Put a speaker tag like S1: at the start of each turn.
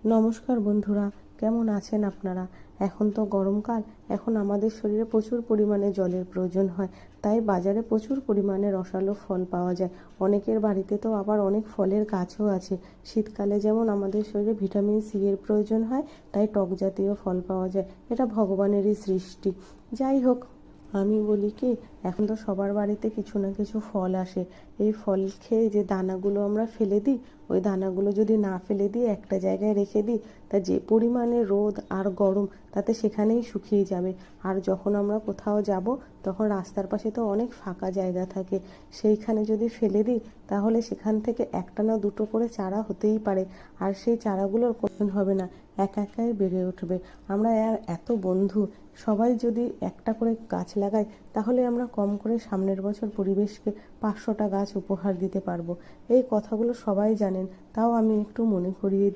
S1: নমস্কার বন্ধুরা, কেমন আছেন আপনারা? এখন তো গরমকাল, এখন আমাদের শরীরে প্রচুর পরিমাণে জলের প্রয়োজন হয়। তাই বাজারে প্রচুর পরিমাণে রসালো ফল পাওয়া যায়। অনেকের বাড়িতে তো আবার অনেক ফলের গাছও আছে। শীতকালে যেমন আমাদের শরীরে ভিটামিন সি এর প্রয়োজন হয়, তাই টক জাতীয় ফল পাওয়া যায়। এটা ভগবানেরই সৃষ্টি। যাই হোক, আমি বলি কি, এখন তো সবার বাড়িতে কিছু না কিছু ফল আসে। এই ফল খেয়ে যে দানাগুলো আমরা ফেলে দিই, ওই দানাগুলো যদি না ফেলে দিয়ে একটা জায়গায় রেখে দিই, তা যে পরিমাণে রোদ আর গরম, তাতে সেখানেই শুকিয়ে যাবে। আর যখন আমরা কোথাও যাব, তখন রাস্তার পাশে তো অনেক ফাঁকা জায়গা থাকে, সেইখানে যদি ফেলে দিই, তাহলে সেখান থেকে একটা না দুটো করে চারা হতেই পারে। আর সেই চারাগুলোর কোনো হবে না, একা একাই বেড়ে উঠবে। আমরা আর এত বন্ধু, সবাই যদি একটা করে গাছ লাগাই, তাহলে আমরা কম করে সামনের বছর পরিবেশকে 500টা গাছ উপহার দিতে পারবো। এই কথাগুলো সবাই জানেন, তাও আমি একটু মনে করিয়ে দিই।